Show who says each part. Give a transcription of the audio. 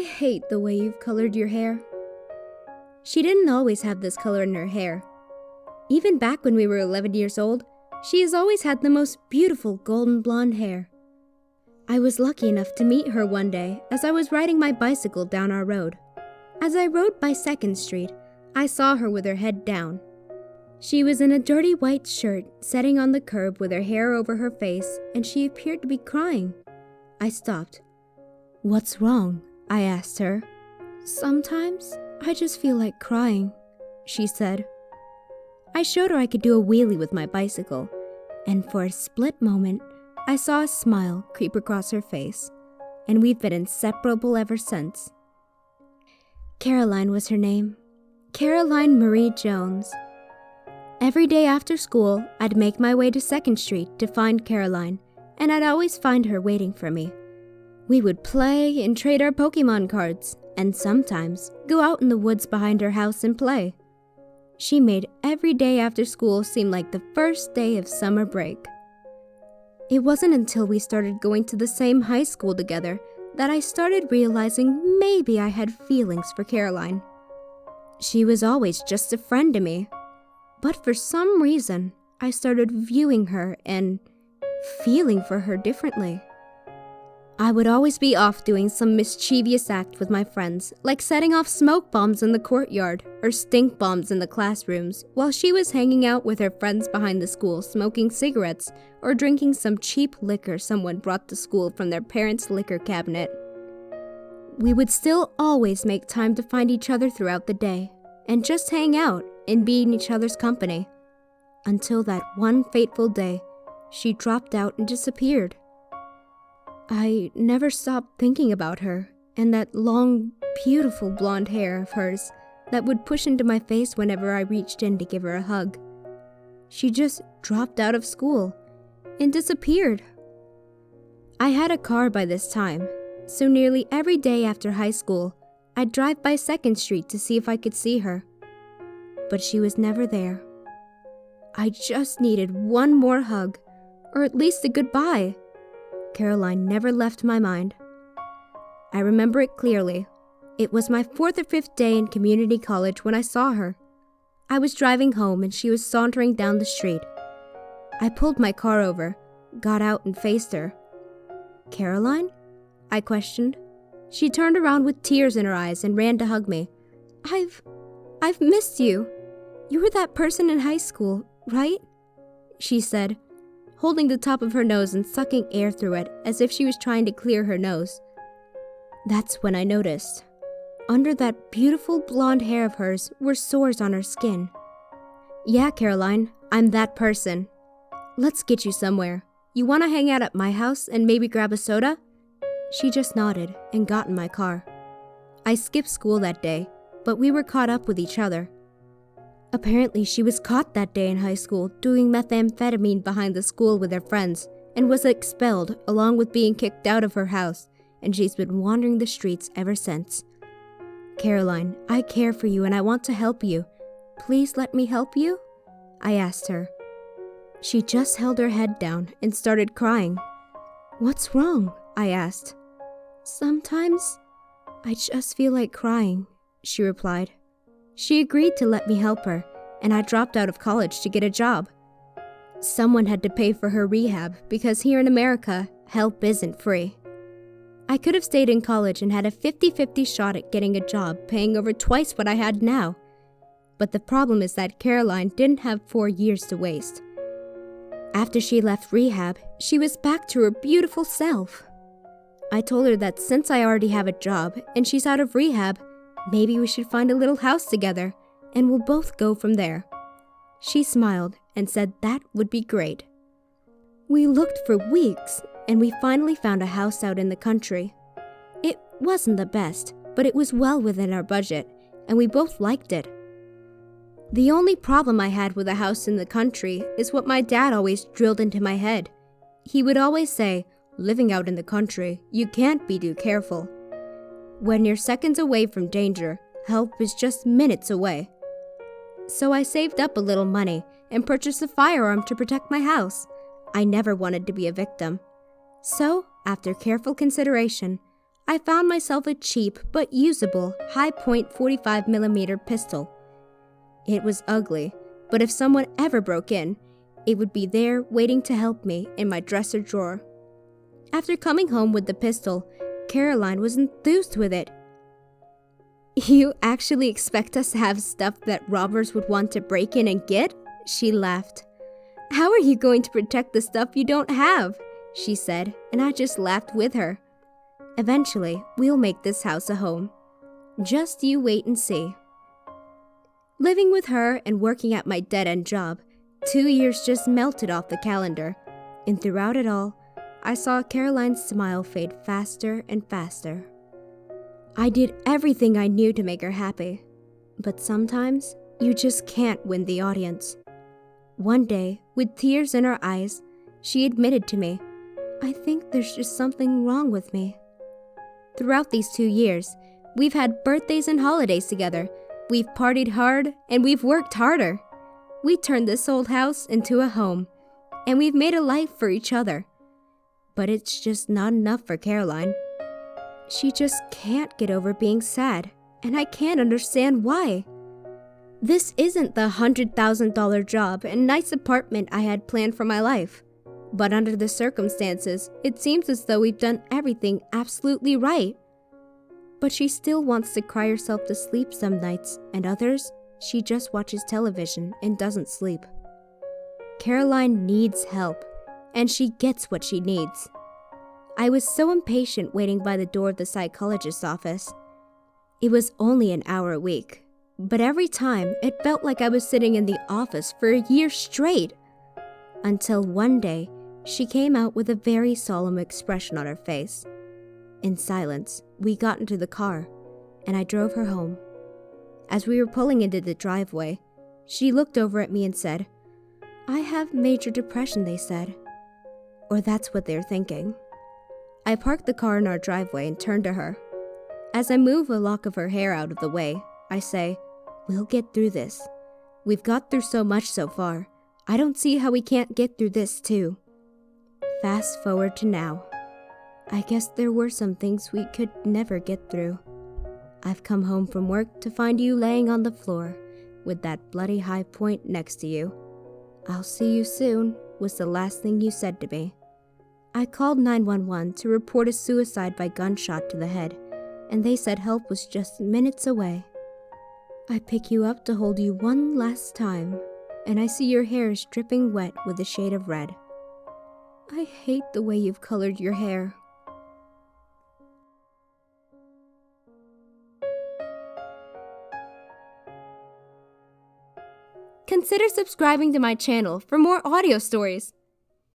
Speaker 1: hate the way you've colored your hair. She didn't always have this color in her hair. Even back when we were 11 years old, she has always had the most beautiful golden blonde hair. I was lucky enough to meet her one day as I was riding my bicycle down our road. As I rode by 2nd Street, I saw her with her head down. She was in a dirty white shirt, sitting on the curb with her hair over her face, and she appeared to be crying. I stopped. "What's wrong?" I asked her. "Sometimes I just feel like crying," she said. I showed her I could do a wheelie with my bicycle, and for a split moment, I saw a smile creep across her face, and we've been inseparable ever since. Caroline was her name. Caroline Marie Jones. Every day after school, I'd make my way to 2nd Street to find Caroline, and I'd always find her waiting for me. We would play and trade our Pokemon cards, and sometimes go out in the woods behind her house and play. She made every day after school seem like the first day of summer break. It wasn't until we started going to the same high school together that I started realizing maybe I had feelings for Caroline. She was always just a friend to me, but for some reason, I started viewing her and feeling for her differently. I would always be off doing some mischievous act with my friends, like setting off smoke bombs in the courtyard or stink bombs in the classrooms, while she was hanging out with her friends behind the school smoking cigarettes or drinking some cheap liquor someone brought to school from their parents' liquor cabinet. We would still always make time to find each other throughout the day and just hang out and be in each other's company. Until that one fateful day, she dropped out and disappeared. I never stopped thinking about her and that long, beautiful blonde hair of hers that would push into my face whenever I reached in to give her a hug. She just dropped out of school and disappeared. I had a car by this time, so nearly every day after high school, I'd drive by 2nd Street to see if I could see her. But she was never there. I just needed one more hug, or at least a goodbye. Caroline never left my mind. I remember it clearly. It was my 4th or 5th day in community college when I saw her. I was driving home and she was sauntering down the street. I pulled my car over, got out and faced her. "Caroline?" I questioned. She turned around with tears in her eyes and ran to hug me. I've missed you. You were that person in high school, right?" she said, holding the top of her nose and sucking air through it as if she was trying to clear her nose. That's when I noticed. Under that beautiful blonde hair of hers were sores on her skin. "Yeah, Caroline, I'm that person. Let's get you somewhere. You want to hang out at my house and maybe grab a soda?" She just nodded and got in my car. I skipped school that day, but we were caught up with each other. Apparently, she was caught that day in high school doing methamphetamine behind the school with her friends and was expelled along with being kicked out of her house, and she's been wandering the streets ever since. "Caroline, I care for you and I want to help you. Please let me help you?" I asked her. She just held her head down and started crying. "What's wrong?" I asked. "Sometimes I just feel like crying," she replied. She agreed to let me help her, and I dropped out of college to get a job. Someone had to pay for her rehab because here in America, help isn't free. I could have stayed in college and had a 50-50 shot at getting a job paying over twice what I had now. But the problem is that Caroline didn't have 4 years to waste. After she left rehab, she was back to her beautiful self. I told her that since I already have a job and she's out of rehab, maybe we should find a little house together, and we'll both go from there. She smiled and said that would be great. We looked for weeks, and we finally found a house out in the country. It wasn't the best, but it was well within our budget, and we both liked it. The only problem I had with a house in the country is what my dad always drilled into my head. He would always say, "Living out in the country, you can't be too careful. When you're seconds away from danger, help is just minutes away." So I saved up a little money and purchased a firearm to protect my house. I never wanted to be a victim. So, after careful consideration, I found myself a cheap but usable high-point 45mm pistol. It was ugly, but if someone ever broke in, it would be there waiting to help me in my dresser drawer. After coming home with the pistol, Caroline was enthused with it. "You actually expect us to have stuff that robbers would want to break in and get?" She laughed. "How are you going to protect the stuff you don't have?" she said, and I just laughed with her. "Eventually, we'll make this house a home. Just you wait and see." Living with her and working at my dead-end job, 2 years just melted off the calendar, and throughout it all, I saw Caroline's smile fade faster and faster. I did everything I knew to make her happy, but sometimes you just can't win the audience. One day, with tears in her eyes, she admitted to me, "I think there's just something wrong with me." Throughout these 2 years, we've had birthdays and holidays together. We've partied hard, and we've worked harder. We turned this old house into a home, and we've made a life for each other. But it's just not enough for Caroline. She just can't get over being sad, and I can't understand why. This isn't the $100,000 job and nice apartment I had planned for my life. But under the circumstances, it seems as though we've done everything absolutely right. But she still wants to cry herself to sleep some nights, and others, she just watches television and doesn't sleep. Caroline needs help, and she gets what she needs. I was so impatient waiting by the door of the psychologist's office. It was only an hour a week, but every time it felt like I was sitting in the office for a year straight. Until one day, she came out with a very solemn expression on her face. In silence, we got into the car, and I drove her home. As we were pulling into the driveway, she looked over at me and said, "I have major depression," they said. Or that's what they're thinking. I parked the car in our driveway and turned to her. As I move a lock of her hair out of the way, I say, "We'll get through this. We've got through so much so far. I don't see how we can't get through this too." Fast forward to now. I guess there were some things we could never get through. I've come home from work to find you laying on the floor with that bloody high point next to you. "I'll see you soon," was the last thing you said to me. I called 911 to report a suicide by gunshot to the head, and they said help was just minutes away. I pick you up to hold you one last time, and I see your hair is dripping wet with a shade of red. I hate the way you've colored your hair. Consider subscribing to my channel for more audio stories.